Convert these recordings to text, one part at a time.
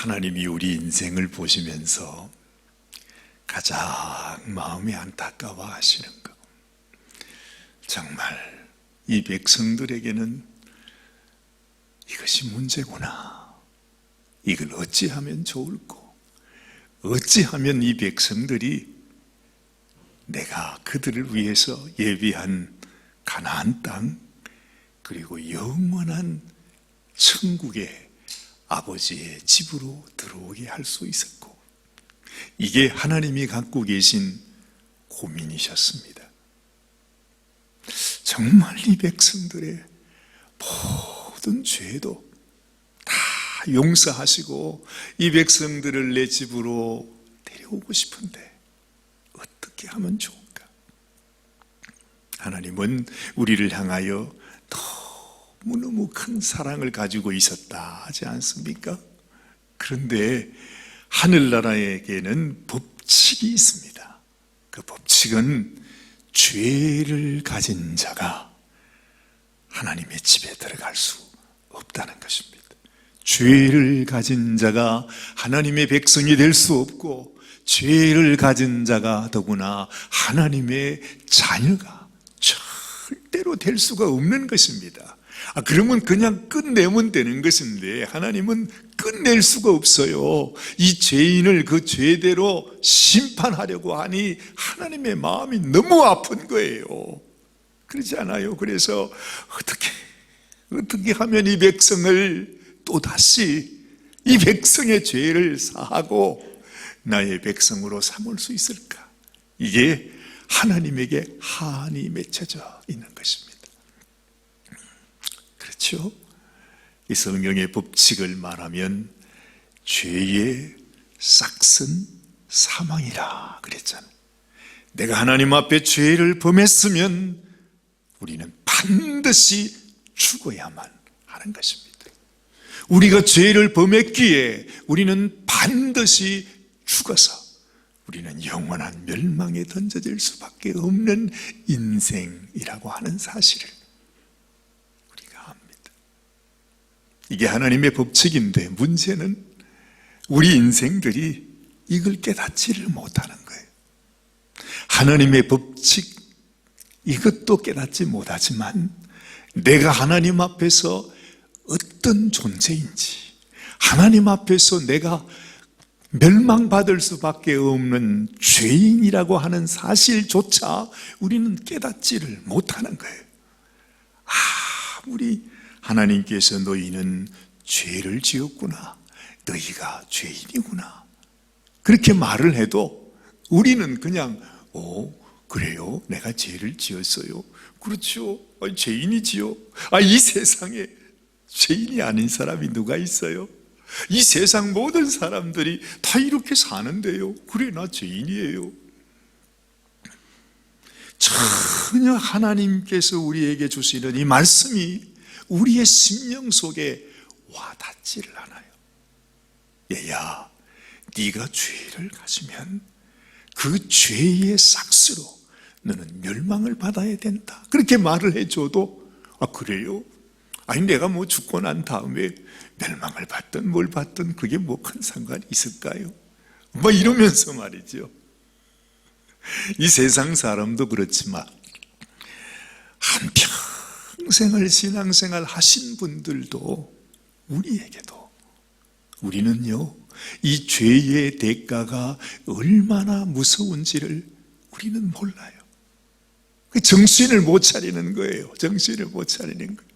하나님이 우리 인생을 보시면서 가장 마음이 안타까워 하시는 것, 정말 이 백성들에게는 이것이 문제구나. 이걸 어찌하면 좋을꼬? 어찌하면 이 백성들이 내가 그들을 위해서 예비한 가나안 땅, 그리고 영원한 천국의 아버지의 집으로 들어오게 할 수 있었고, 이게 하나님이 갖고 계신 고민이셨습니다. 정말 이 백성들의 모든 죄도 다 용서하시고 이 백성들을 내 집으로 데려오고 싶은데 어떻게 하면 좋을까? 하나님은 우리를 향하여 너무너무 큰 사랑을 가지고 있었다 하지 않습니까? 그런데 하늘나라에게는 법칙이 있습니다. 그 법칙은 죄를 가진 자가 하나님의 집에 들어갈 수 없다는 것입니다. 죄를 가진 자가 하나님의 백성이 될 수 없고, 죄를 가진 자가 더구나 하나님의 자녀가 절대로 될 수가 없는 것입니다. 그러면 그냥 끝내면 되는 것인데 하나님은 끝낼 수가 없어요. 이 죄인을 그 죄대로 심판하려고 하니 하나님의 마음이 너무 아픈 거예요. 그렇지 않아요? 그래서 어떻게 하면 이 백성을 또다시 이 백성의 죄를 사하고 나의 백성으로 삼을 수 있을까? 이게 하나님에게 한이 맺혀져 있는 것입니다. 그렇죠? 이 성경의 법칙을 말하면 죄의 싹은 사망이라 그랬잖아요. 내가 하나님 앞에 죄를 범했으면 우리는 반드시 죽어야만 하는 것입니다. 우리가 죄를 범했기에 우리는 반드시 죽어서 우리는 영원한 멸망에 던져질 수밖에 없는 인생이라고 하는 사실을 우리가 압니다. 이게 하나님의 법칙인데 문제는 우리 인생들이 이걸 깨닫지를 못하는 거예요. 하나님의 법칙, 이것도 깨닫지 못하지만 내가 하나님 앞에서 어떤 존재인지, 하나님 앞에서 내가 멸망받을 수밖에 없는 죄인이라고 하는 사실조차 우리는 깨닫지를 못하는 거예요. 아무리 하나님께서 너희는 죄를 지었구나, 너희가 죄인이구나 그렇게 말을 해도 우리는 그냥 그래요? 내가 죄를 지었어요? 그렇죠. 죄인이지요. 이 세상에 죄인이 아닌 사람이 누가 있어요? 이 세상 모든 사람들이 다 이렇게 사는데요. 그래, 나 죄인이에요. 전혀 하나님께서 우리에게 주시는 이 말씀이 우리의 심령 속에 와닿지를 않아요. 얘야, 네가 죄를 가지면 그 죄의 삭스로 너는 멸망을 받아야 된다, 그렇게 말을 해줘도 그래요? 내가 죽고 난 다음에 멸망을 받든 뭘 받든 그게 큰 상관이 있을까요? 이러면서 말이죠. 이 세상 사람도 그렇지만 한평생을 신앙생활 하신 분들도 우리에게도 우리는요, 이 죄의 대가가 얼마나 무서운지를 우리는 몰라요. 정신을 못 차리는 거예요. 정신을 못 차리는 거예요.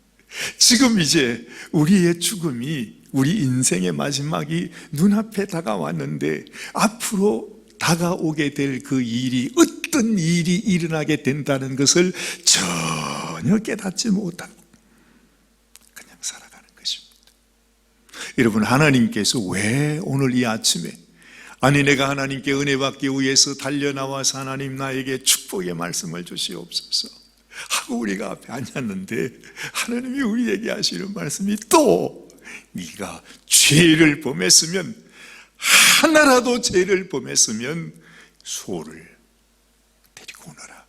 지금 이제 우리의 죽음이, 우리 인생의 마지막이 눈앞에 다가왔는데 앞으로 다가오게 될 그 일이 어떤 일이 일어나게 된다는 것을 전혀 깨닫지 못하고 그냥 살아가는 것입니다. 여러분, 하나님께서 왜 오늘 이 아침에 내가 하나님께 은혜 받기 위해서 달려나와서 하나님 나에게 축복의 말씀을 주시옵소서 하고 우리가 앞에 앉았는데, 하나님이 우리에게 하시는 말씀이 또 네가 죄를 범했으면, 하나라도 죄를 범했으면 소를 데리고 오너라.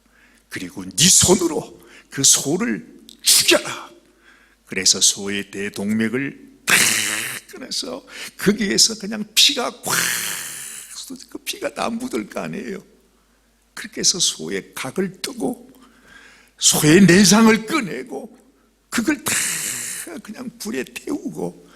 그리고 네 손으로 그 소를 죽여라. 그래서 소의 대동맥을 탁 꺼내서 거기에서 그냥 피가 꽉 쏟아져 그 피가 다 묻을 거 아니에요. 그렇게 해서 소의 각을 뜨고 소의 내장을 꺼내고 그걸 다 그냥 불에 태우고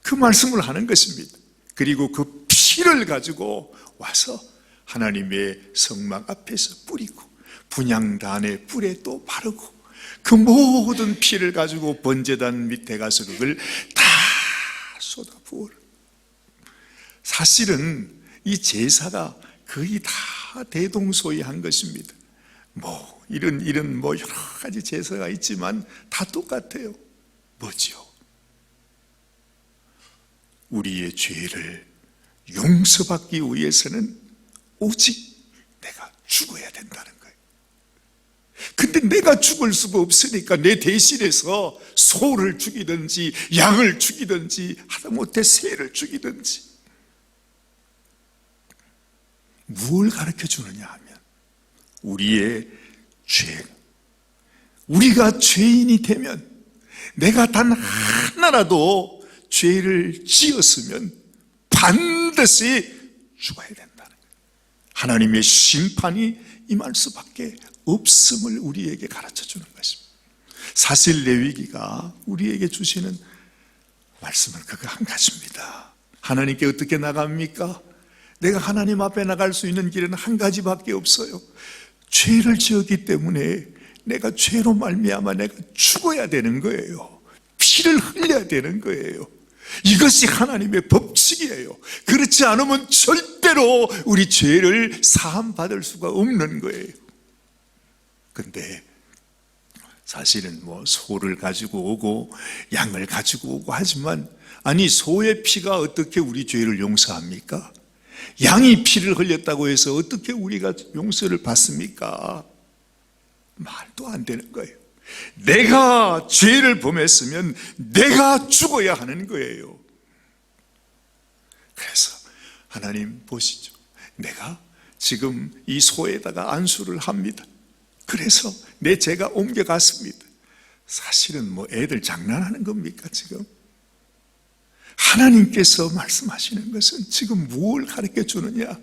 그 말씀을 하는 것입니다. 그리고 그 피를 가지고 와서 하나님의 성막 앞에서 뿌리고 분향단의 불에 또 바르고 그 모든 피를 가지고 번제단 밑에 가서 그걸 다 쏟아부어. 사실은 이 제사가 거의 다 대동소이한 것입니다. 이런 여러 가지 제사가 있지만 다 똑같아요. 뭐지요? 우리의 죄를 용서받기 위해서는 오직 내가 죽어야 된다는 거예요. 근데 내가 죽을 수가 없으니까 내 대신해서 소를 죽이든지 양을 죽이든지 하다못해 새를 죽이든지 무엇을 가르쳐 주느냐 하면 우리의 죄, 우리가 죄인이 되면 내가 단 하나라도 죄를 지었으면 반드시 죽어야 된다는 거예요. 하나님의 심판이 임할 수밖에 없음을 우리에게 가르쳐 주는 것입니다. 사실 레위기가 우리에게 주시는 말씀은 그거 한 가지입니다. 하나님께 어떻게 나갑니까? 내가 하나님 앞에 나갈 수 있는 길은 한 가지밖에 없어요. 죄를 지었기 때문에 내가 죄로 말미암아 내가 죽어야 되는 거예요. 피를 흘려야 되는 거예요. 이것이 하나님의 법칙이에요. 그렇지 않으면 절대로 우리 죄를 사함받을 수가 없는 거예요. 근데 사실은 소를 가지고 오고 양을 가지고 오고 하지만 아니 소의 피가 어떻게 우리 죄를 용서합니까? 양이 피를 흘렸다고 해서 어떻게 우리가 용서를 받습니까? 말도 안 되는 거예요. 내가 죄를 범했으면 내가 죽어야 하는 거예요. 그래서 하나님 보시죠. 내가 지금 이 소에다가 안수를 합니다. 그래서 내 죄가 옮겨갔습니다. 사실은 애들 장난하는 겁니까 지금? 하나님께서 말씀하시는 것은 지금 무엇을 가르쳐 주느냐?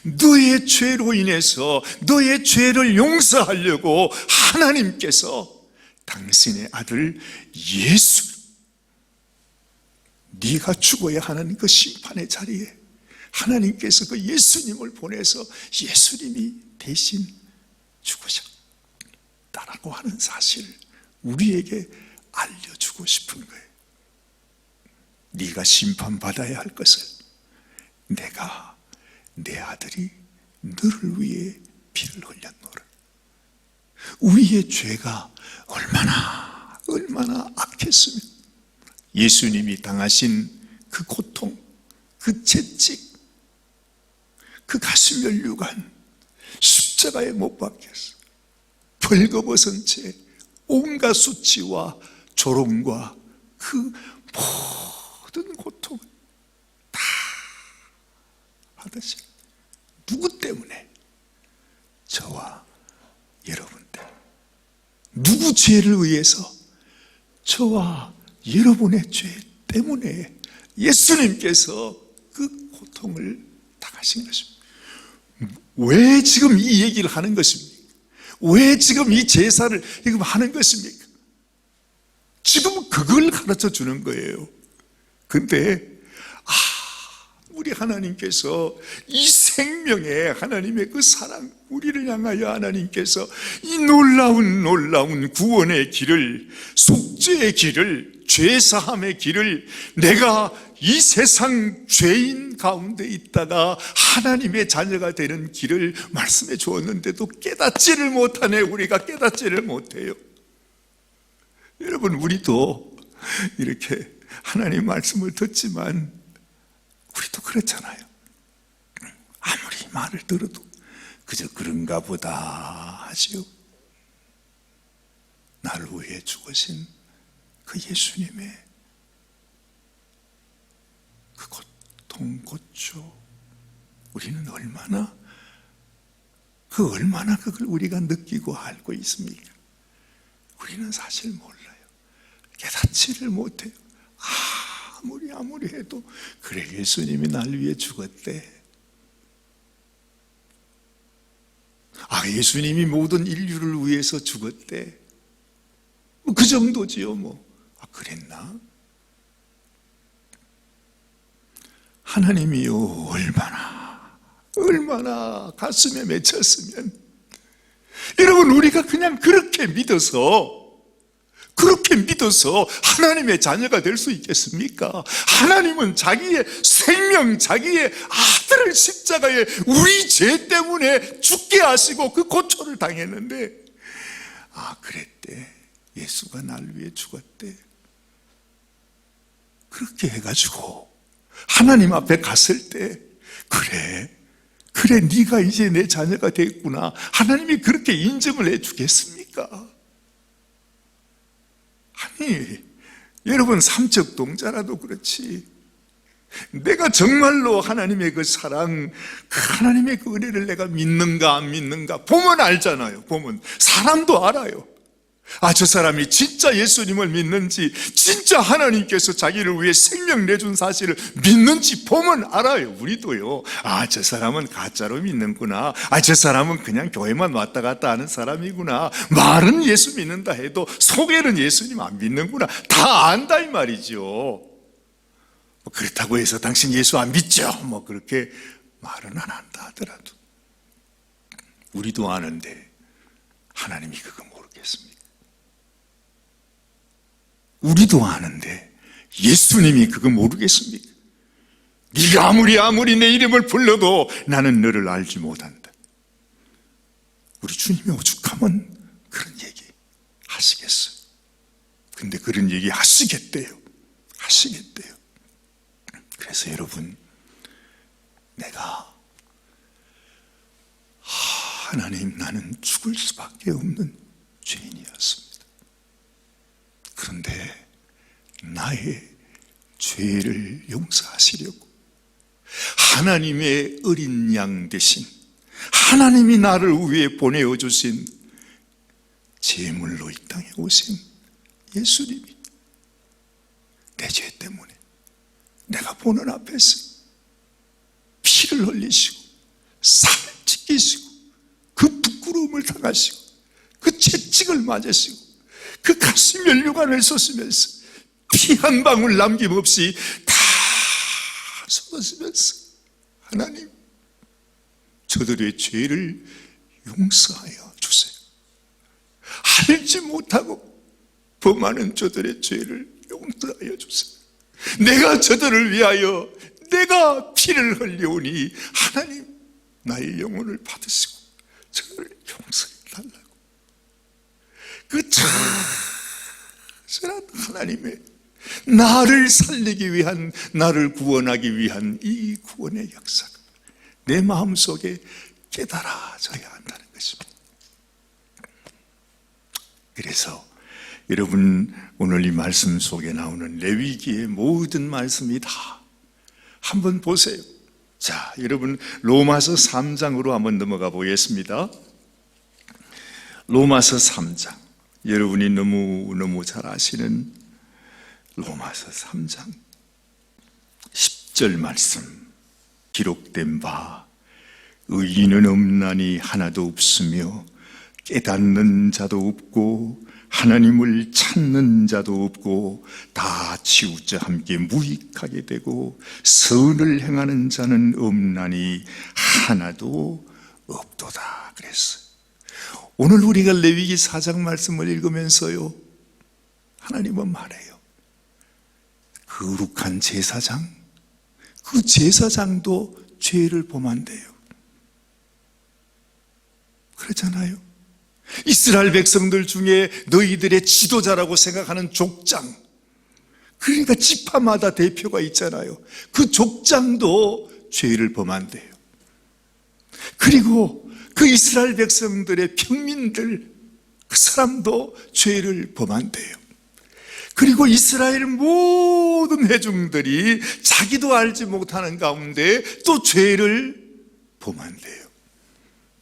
너의 죄로 인해서 너의 죄를 용서하려고 하나님께서 당신의 아들 예수, 네가 죽어야 하는 그 심판의 자리에 하나님께서 그 예수님을 보내서 예수님이 대신 죽으셨다라고 하는 사실을 우리에게 알려주고 싶은 거예요. 네가 심판받아야 할 것을 내가 내 아들이 너를 위해 피를 흘렸노라. 우리의 죄가 얼마나 악했으면 예수님이 당하신 그 고통, 그 채찍, 그 가슴 혈류관 십자가에 못 박혔어. 벌거벗은 채 온갖 수치와 조롱과 그 모든 고통을 다 받으신 누구 때문에? 저와 여러분 때문에. 누구 죄를 위해서? 저와 여러분의 죄 때문에 예수님께서 그 고통을 당하신 것입니다. 왜 지금 이 얘기를 하는 것입니까? 왜 지금 이 제사를 지금 하는 것입니까? 지금 그걸 가르쳐 주는 거예요. 근데 우리 하나님께서 이 생명에 하나님의 그 사랑, 우리를 향하여 하나님께서 이 놀라운 구원의 길을, 속죄의 길을, 죄사함의 길을 내가 이 세상 죄인 가운데 있다가 하나님의 자녀가 되는 길을 말씀해 주었는데도 깨닫지를 못하네. 우리가 깨닫지를 못해요. 여러분, 우리도 이렇게 하나님 말씀을 듣지만 우리도 그렇잖아요. 아무리 말을 들어도 그저 그런가 보다 하지요. 나를 위해 죽으신 그 예수님의 그 고통, 고초, 우리는 얼마나 그걸 우리가 느끼고 알고 있습니까? 우리는 사실 몰라요. 깨닫지를 못해요. 아무리 해도 그래 예수님이 날 위해 죽었대. 예수님이 모든 인류를 위해서 죽었대. 그 정도지요 뭐. 그랬나? 하나님이요 얼마나 가슴에 맺혔으면, 여러분 우리가 그냥 그렇게 믿어서 하나님의 자녀가 될 수 있겠습니까? 하나님은 자기의 생명, 자기의 아들을 십자가에 우리 죄 때문에 죽게 하시고 그 고초를 당했는데, 그랬대. 예수가 날 위해 죽었대. 그렇게 해가지고 하나님 앞에 갔을 때, 그래 네가 이제 내 자녀가 됐구나, 하나님이 그렇게 인정을 해주겠습니까? 여러분 삼척 동자라도 그렇지, 내가 정말로 하나님의 그 사랑, 하나님의 그 은혜를 내가 믿는가 안 믿는가 보면 알잖아요. 보면 사람도 알아요. 저 사람이 진짜 예수님을 믿는지, 진짜 하나님께서 자기를 위해 생명 내준 사실을 믿는지 보면 알아요. 우리도요. 저 사람은 가짜로 믿는구나. 저 사람은 그냥 교회만 왔다 갔다 하는 사람이구나. 말은 예수 믿는다 해도 속에는 예수님 안 믿는구나. 다 안다 이 말이죠. 그렇다고 해서 당신 예수 안 믿죠? 그렇게 말은 안 한다 하더라도 우리도 아는데 하나님이 그거 모르겠습니까? 우리도 아는데 예수님이 그거 모르겠습니까? 네가 아무리 내 이름을 불러도 나는 너를 알지 못한다. 우리 주님이 오죽하면 그런 얘기 하시겠어요? 근데 그런 얘기 하시겠대요. 그래서 여러분, 내가 하나님, 나는 죽을 수밖에 없는 죄인이었습니다. 그런데 나의 죄를 용서하시려고 하나님의 어린 양 대신 하나님이 나를 위해 보내어 주신 제물로 이 땅에 오신 예수님이 내 죄 때문에 내가 보는 앞에서 피를 흘리시고 살을 찢기시고 그 부끄러움을 당하시고 그 채찍을 맞으시고 그 가슴 면류관을 쏟으면서 피 한 방울 남김없이 다 쏟으시면서, 하나님, 저들의 죄를 용서하여 주세요. 알지 못하고 범하는 저들의 죄를 용서하여 주세요. 내가 저들을 위하여 내가 피를 흘려오니 하나님, 나의 영혼을 받으시고 저를 용서해 달라고. 그 찬란한 하나님의 나를 살리기 위한, 나를 구원하기 위한 이 구원의 역사가 내 마음속에 깨달아져야 한다는 것입니다. 그래서 여러분, 오늘 이 말씀 속에 나오는 레위기의 모든 말씀이 다 한번 보세요. 자, 여러분 로마서 3장으로 한번 넘어가 보겠습니다. 로마서 3장, 여러분이 너무 잘 아시는 로마서 3장 10절 말씀, 기록된 바 의인은 없나니 하나도 없으며 깨닫는 자도 없고 하나님을 찾는 자도 없고 다 치우쳐 함께 무익하게 되고 선을 행하는 자는 없나니 하나도 없도다 그랬어요. 오늘 우리가 레위기 4장 말씀을 읽으면서요, 하나님은 말해요. 거룩한 제사장, 그 제사장도 죄를 범한대요. 그렇잖아요. 이스라엘 백성들 중에 너희들의 지도자라고 생각하는 족장, 그러니까 지파마다 대표가 있잖아요. 그 족장도 죄를 범한대요. 그리고 그 이스라엘 백성들의 평민들, 그 사람도 죄를 범한대요. 그리고 이스라엘 모든 회중들이 자기도 알지 못하는 가운데 또 죄를 범한대요.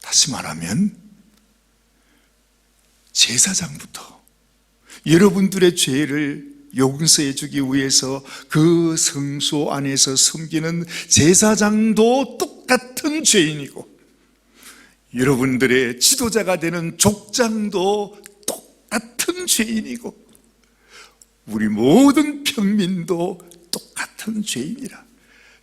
다시 말하면 제사장부터 여러분들의 죄를 용서해 주기 위해서 그 성소 안에서 섬기는 제사장도 똑같은 죄인이고, 여러분들의 지도자가 되는 족장도 똑같은 죄인이고, 우리 모든 평민도 똑같은 죄인이라.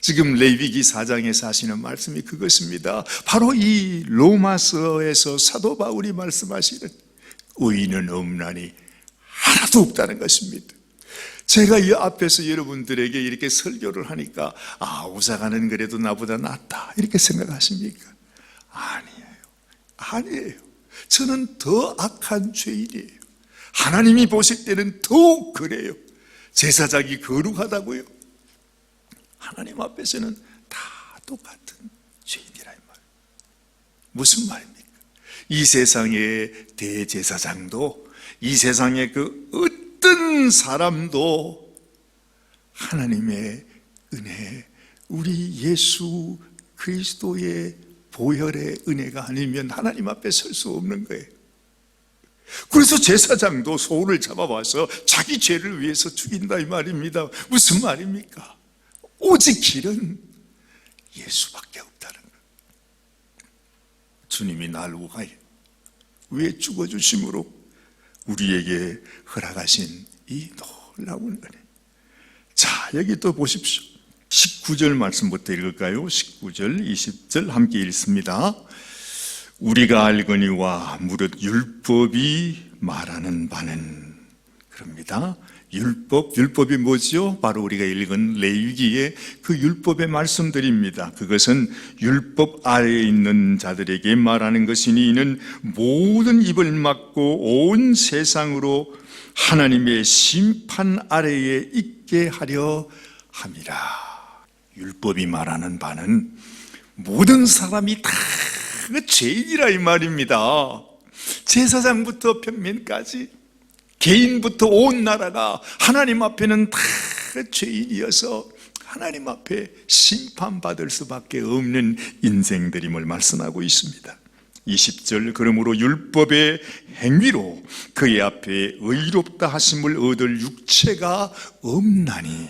지금 레위기 4장에서 하시는 말씀이 그것입니다. 바로 이 로마서에서 사도 바울이 말씀하시는 의인은 없나니 하나도 없다는 것입니다. 제가 이 앞에서 여러분들에게 이렇게 설교를 하니까 오사가는 그래도 나보다 낫다 이렇게 생각하십니까? 아니에요. 저는 더 악한 죄인이에요. 하나님이 보실 때는 더욱 그래요. 제사장이 거룩하다고요? 하나님 앞에서는 다 똑같은 죄인이라 이 말. 무슨 말입니까? 이 세상의 대제사장도, 이 세상의 그 어떤 사람도 하나님의 은혜, 우리 예수 그리스도의 보혈의 은혜가 아니면 하나님 앞에 설 수 없는 거예요. 그래서 제사장도 소를 잡아와서 자기 죄를 위해서 죽인다 이 말입니다. 무슨 말입니까? 오직 길은 예수밖에 없다는 거예요. 주님이 날 위해 죽어주심으로 우리에게 허락하신 이 놀라운 은혜. 자, 여기 또 보십시오. 19절 말씀부터 읽을까요? 19절, 20절 함께 읽습니다. 우리가 알거니와 무릇 율법이 말하는 바는, 그럽니다. 율법이 뭐죠? 바로 우리가 읽은 레위기의 그 율법의 말씀들입니다. 그것은 율법 아래에 있는 자들에게 말하는 것이니 이는 모든 입을 막고 온 세상으로 하나님의 심판 아래에 있게 하려 함이라. 율법이 말하는 바는 모든 사람이 다 죄인이라 이 말입니다. 제사장부터 평민까지, 개인부터 온 나라가 하나님 앞에는 다 죄인이어서 하나님 앞에 심판받을 수밖에 없는 인생들임을 말씀하고 있습니다. 20절, 그러므로 율법의 행위로 그의 앞에 의롭다 하심을 얻을 육체가 없나니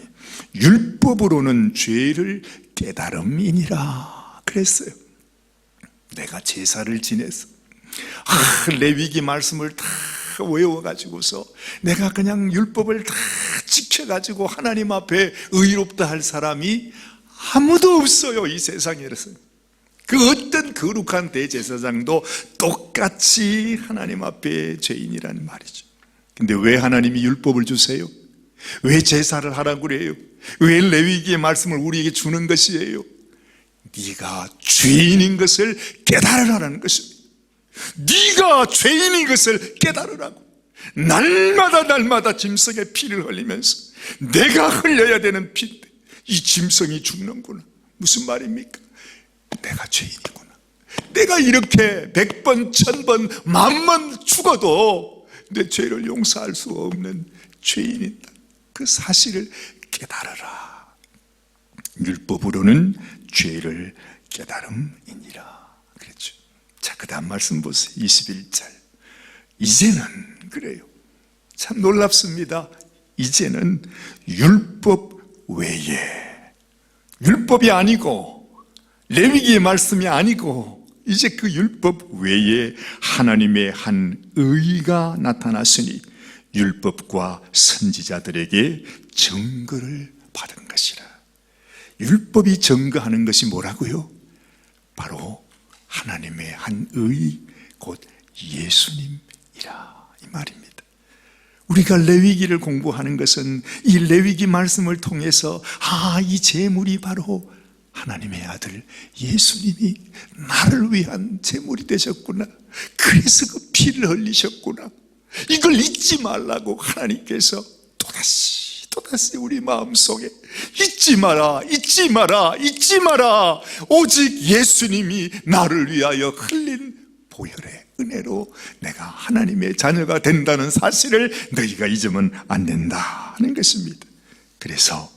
율법으로는 죄를 깨달음이니라 그랬어요. 내가 제사를 지내서 레위기 말씀을 다 외워가지고서 내가 그냥 율법을 다 지켜가지고 하나님 앞에 의롭다 할 사람이 아무도 없어요. 이 세상에서 그 어떤 거룩한 대제사장도 똑같이 하나님 앞에 죄인이라는 말이죠. 근데 왜 하나님이 율법을 주세요? 왜 제사를 하라고 그래요? 왜 레위기의 말씀을 우리에게 주는 것이에요? 네가 죄인인 것을 깨달으라는 것입니다. 네가 죄인인 것을 깨달으라고. 날마다 짐승의 피를 흘리면서 내가 흘려야 되는 피인데 이 짐승이 죽는구나. 무슨 말입니까? 내가 죄인이구나. 내가 이렇게 100번, 1000번, 10,000번 죽어도 내 죄를 용서할 수 없는 죄인이다. 그 사실을 깨달으라. 율법으로는 죄를 깨달음이니라 그랬죠. 자, 그 다음 말씀 보세요. 21절. 이제는 그래요. 참 놀랍습니다. 이제는 율법 외에, 율법이 아니고 레위기의 말씀이 아니고 이제 그 율법 외에 하나님의 한 의가 나타났으니 율법과 선지자들에게 증거를 받은 것이라. 율법이 증거하는 것이 뭐라고요? 바로 하나님의 한 의, 곧 예수님이라 이 말입니다. 우리가 레위기를 공부하는 것은 이 레위기 말씀을 통해서 이 제물이 바로 하나님의 아들 예수님이 나를 위한 제물이 되셨구나. 그래서 그 피를 흘리셨구나. 이걸 잊지 말라고 하나님께서 또다시 우리 마음속에 잊지 마라, 오직 예수님이 나를 위하여 흘린 보혈의 은혜로 내가 하나님의 자녀가 된다는 사실을 너희가 잊으면 안 된다 하는 것입니다. 그래서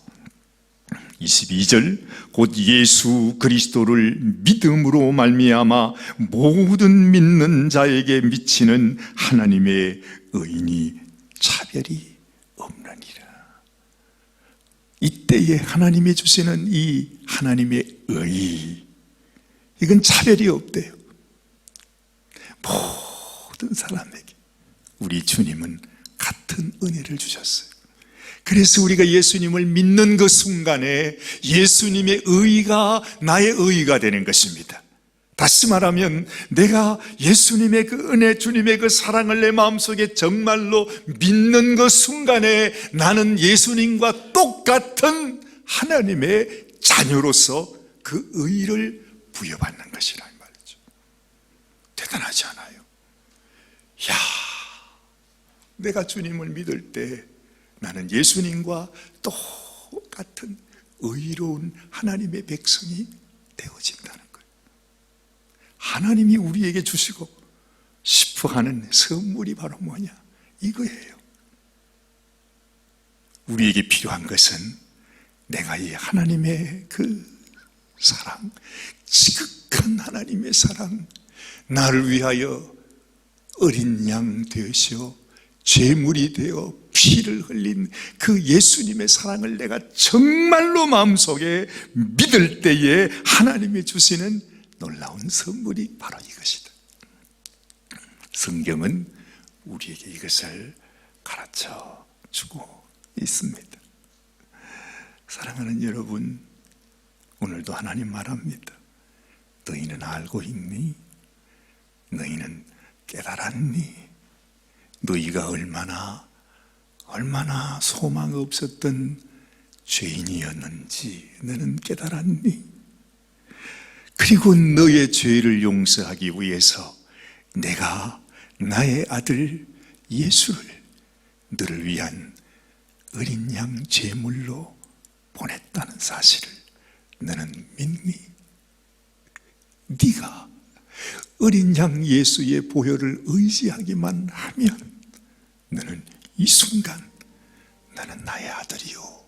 22절, 곧 예수 그리스도를 믿음으로 말미암아 모든 믿는 자에게 미치는 하나님의 의인이 차별이 없느니라. 이때에 하나님이 주시는 이 하나님의 의, 이건 차별이 없대요. 모든 사람에게 우리 주님은 같은 은혜를 주셨어요. 그래서 우리가 예수님을 믿는 그 순간에 예수님의 의가 나의 의가 되는 것입니다. 다시 말하면 내가 예수님의 그 은혜, 주님의 그 사랑을 내 마음속에 정말로 믿는 그 순간에 나는 예수님과 똑같은 하나님의 자녀로서 그 의를 부여받는 것이란 말이죠. 대단하지 않아요? 야, 내가 주님을 믿을 때 나는 예수님과 똑같은 의로운 하나님의 백성이 되어진다는 거예요. 하나님이 우리에게 주시고 싶어 하는 선물이 바로 뭐냐? 이거예요. 우리에게 필요한 것은 내가 이 하나님의 그 사랑, 지극한 하나님의 사랑, 나를 위하여 어린 양 되시어 제물이 되어 피를 흘린 그 예수님의 사랑을 내가 정말로 마음속에 믿을 때에 하나님이 주시는 놀라운 선물이 바로 이것이다. 성경은 우리에게 이것을 가르쳐 주고 있습니다. 사랑하는 여러분, 오늘도 하나님 말합니다. 너희는 알고 있니? 너희는 깨달았니? 너희가 얼마나 소망 없었던 죄인이었는지 너는 깨달았니? 그리고 너의 죄를 용서하기 위해서 내가 나의 아들 예수를 너를 위한 어린 양 제물로 보냈다는 사실을 너는 믿니? 네가 어린 양 예수의 보혈을 의지하기만 하면 너는 이 순간 나는 나의 아들이요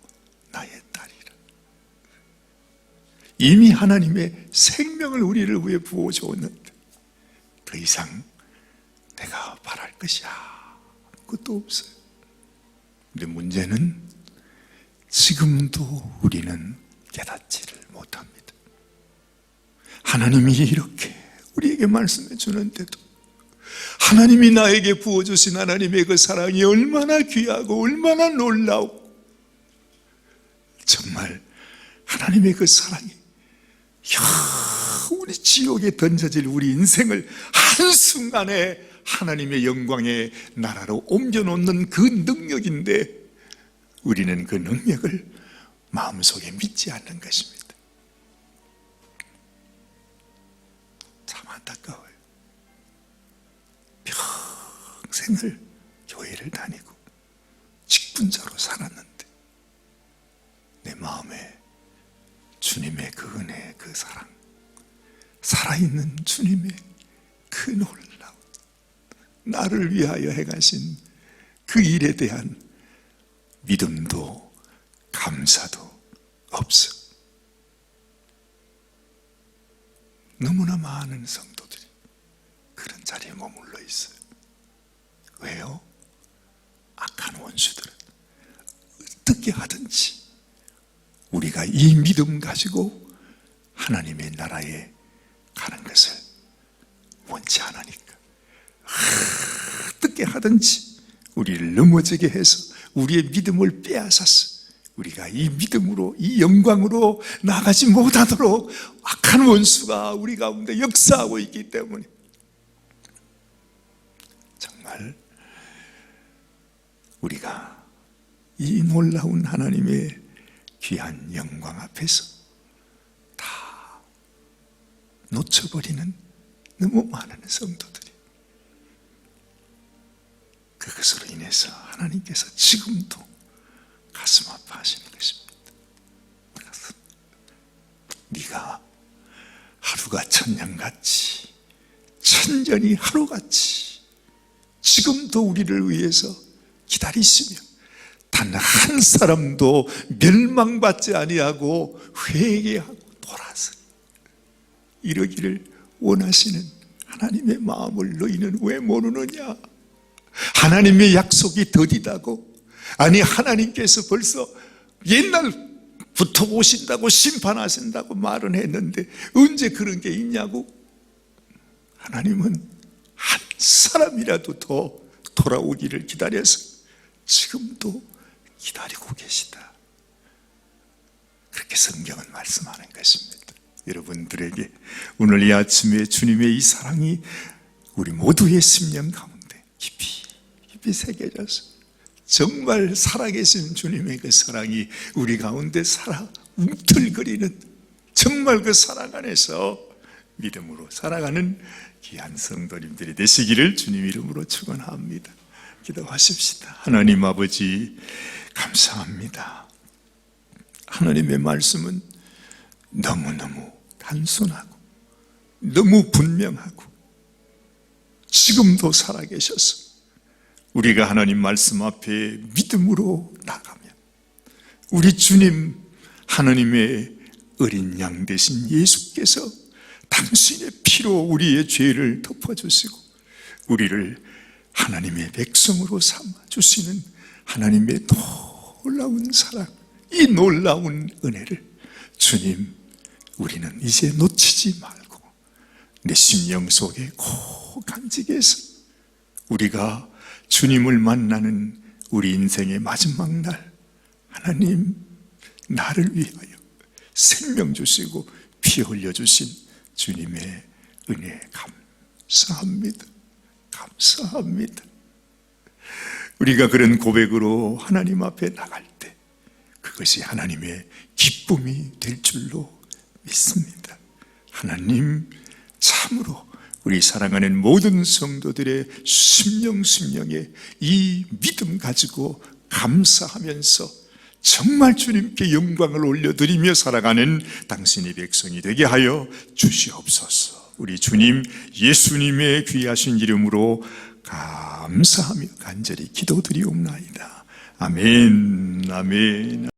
나의 딸이라. 이미 하나님의 생명을 우리를 위해 부어주었는데 더 이상 내가 바랄 것이 아무것도 없어요. 근데 문제는 지금도 우리는 깨닫지를 못합니다. 하나님이 이렇게 우리에게 말씀해 주는데도 하나님이 나에게 부어주신 하나님의 그 사랑이 얼마나 귀하고 얼마나 놀라우고 정말 하나님의 그 사랑이 우리 지옥에 던져질 우리 인생을 한순간에 하나님의 영광의 나라로 옮겨놓는 그 능력인데 우리는 그 능력을 마음속에 믿지 않는 것입니다. 참 안타까워요. 평생을 교회를 다니고 직분자로 살았는데 내 마음에 주님의 그 은혜, 그 사랑, 살아있는 주님의 그 놀라운 나를 위하여 해가신 그 일에 대한 믿음도 감사도 없어. 너무나 많은 성도들이 그런 자리에 머물러 있어요. 왜요? 악한 원수들은 어떻게 하든지 우리가 이 믿음 가지고 하나님의 나라에 가는 것을 원치 않으니까 어떻게 하든지 우리를 넘어지게 해서 우리의 믿음을 빼앗아서 우리가 이 믿음으로 이 영광으로 나가지 못하도록 악한 원수가 우리 가운데 역사하고 있기 때문에 정말 우리가 이 놀라운 하나님의 귀한 영광 앞에서 다 놓쳐버리는 너무 많은 성도들이 그것으로 인해서 하나님께서 지금도 가슴 아파하시는 것입니다. 네가 하루가 천년같이 천년이 하루같이 지금도 우리를 위해서 기다리시며 단 한 사람도 멸망받지 아니하고 회개하고 돌아서 이러기를 원하시는 하나님의 마음을 너희는 왜 모르느냐? 하나님의 약속이 더디다고? 아니 하나님께서 벌써 옛날부터 오신다고 심판하신다고 말은 했는데 언제 그런 게 있냐고. 하나님은 한 사람이라도 더 돌아오기를 기다려서 지금도 기다리고 계시다. 그렇게 성경은 말씀하는 것입니다. 여러분들에게 오늘 이 아침에 주님의 이 사랑이 우리 모두의 심령 가운데 깊이 새겨져서 정말 살아계신 주님의 그 사랑이 우리 가운데 움틀거리는 정말 그 사랑 안에서 믿음으로 살아가는 귀한 성도님들이 되시기를 주님 이름으로 축원합니다. 기도하십시다. 하나님 아버지 감사합니다. 하나님의 말씀은 너무너무 단순하고 너무 분명하고 지금도 살아계셔서 우리가 하나님 말씀 앞에 믿음으로 나가면 우리 주님 하나님의 어린 양 되신 예수께서 당신의 피로 우리의 죄를 덮어주시고 우리를 하나님의 백성으로 삼아주시는 하나님의 놀라운 사랑, 이 놀라운 은혜를 주님 우리는 이제 놓치지 말고 내 심령 속에 꼭 간직해 해서 우리가 주님을 만나는 우리 인생의 마지막 날 하나님 나를 위하여 생명 주시고 피 흘려주신 주님의 은혜 감사합니다. 감사합니다. 우리가 그런 고백으로 하나님 앞에 나갈 때 그것이 하나님의 기쁨이 될 줄로 믿습니다. 하나님 참으로 우리 사랑하는 모든 성도들의 심령에 이 믿음 가지고 감사하면서 정말 주님께 영광을 올려드리며 살아가는 당신의 백성이 되게 하여 주시옵소서. 우리 주님 예수님의 귀하신 이름으로 감사하며 간절히 기도드리옵나이다. 아멘. 아멘.